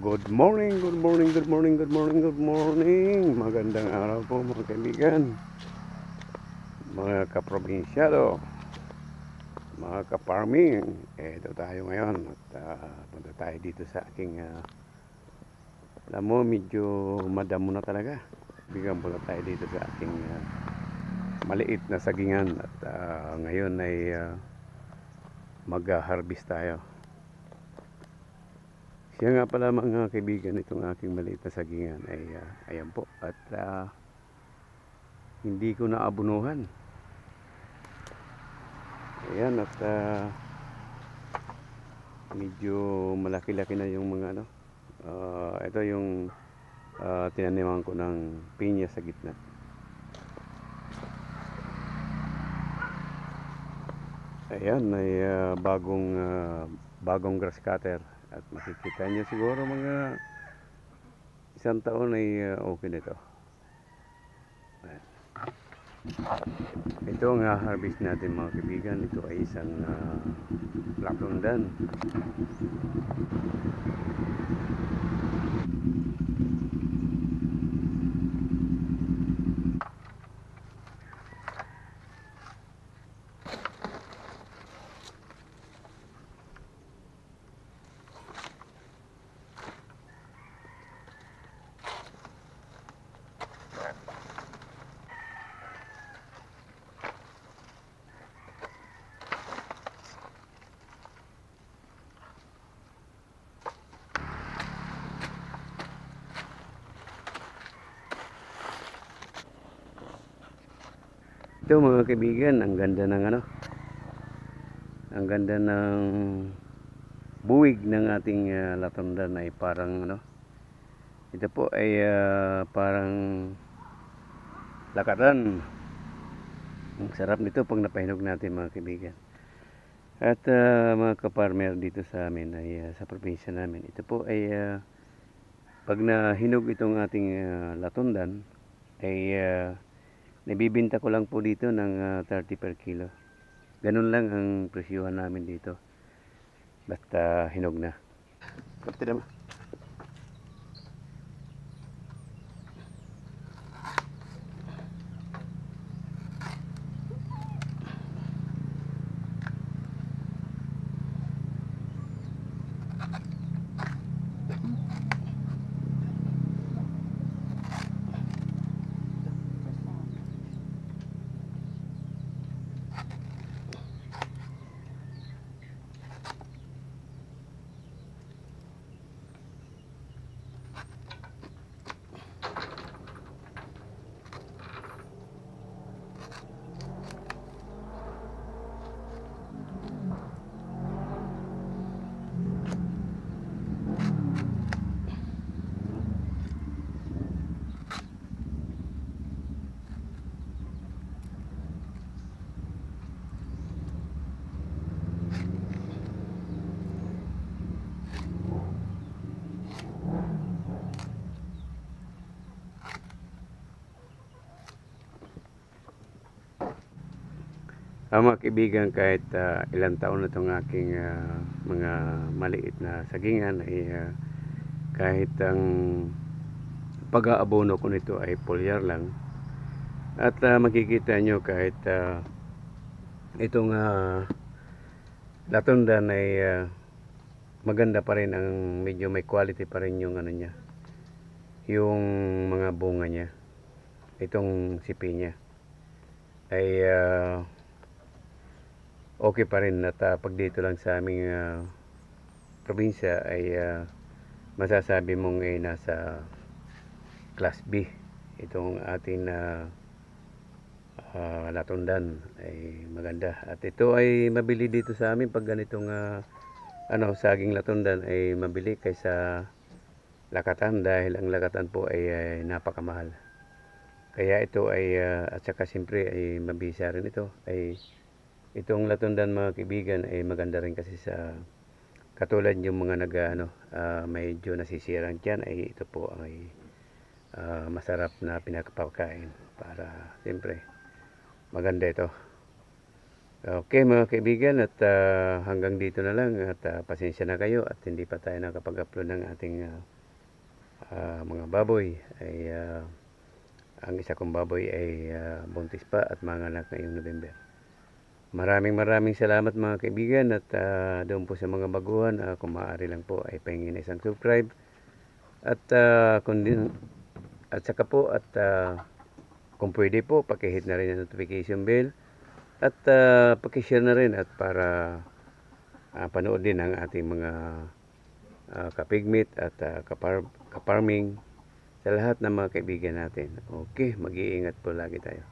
Good morning, good morning, good morning, good morning, good morning. Magandang araw po mga kaibigan, mga kaprobinsyado, mga kaparming. Ito tayo ngayon at punta tayo dito sa aking, alam mo, medyo madamo na talaga. Bigyan punta tayo dito sa aking maliit na sagingan at ngayon ay mag-harvest tayo. Siya nga pala mga kaibigan, itong aking maliit na sagingan ay ayan po at hindi ko naabunuhan. Ayan at medyo malaki-laki na yung mga ito yung tinaniman ko ng pinya sa gitna. Ayan ay bagong grass cutter. At makikita nyo siguro mga isang taon ay okay nito. Ito ang harvest natin mga kaibigan. Ito ay isang lakundan. Ito mga kaibigan, ang ganda ng ang ganda ng buwig ng ating latundan ay parang ito po ay parang lakatan. Ang sarap nito pag napahinog natin mga kaibigan. At mga kaparmer dito sa amin ay sa probinsya namin, ito po ay pag nahinog itong ating latundan ay nabibinta ko lang po dito ng 30 per kilo. Ganun lang ang presyuhan namin dito. Basta hinog na. Kapti naman. Mga kaibigan, kahit ilang taon na itong aking mga maliit na sagingan ay kahit ang pag-aabono ko nito ay foliar lang. At makikita nyo kahit itong latundan ay maganda pa rin, ang medyo may quality pa rin yung niya, yung mga bunga niya. Itong sipi niya ay okay pa rin. At pag dito lang sa aming probinsya ay masasabi mong nasa class B itong ating latundan, ay maganda. At ito ay mabili dito sa amin pag ganitong saging latundan ay mabili kaysa lakatan, dahil ang lakatan po ay napakamahal. Kaya ito ay at saka siyempre ay mabisa rin ito. Ay itong latundan mga kaibigan ay maganda rin kasi sa katulad yung mga medyo nasisirang tiyan, ay ito po ay masarap na pinakapakain, para siyempre maganda ito. Okay mga kaibigan, at hanggang dito na lang, at pasensya na kayo at hindi pa tayo nakapag-upload ng ating mga baboy ay ang isa kong baboy ay buntis pa at manganak ngayong November. Maraming salamat mga kaibigan at doon po sa mga baguhan, kung maaari lang po ay pahingin na isang subscribe at saka po at kung pwede po pakihit na rin ang notification bell at pakishare na rin at para panood din ang ating mga kapigmit at kaparming sa lahat ng mga kaibigan natin. Okay, mag-iingat po lagi tayo.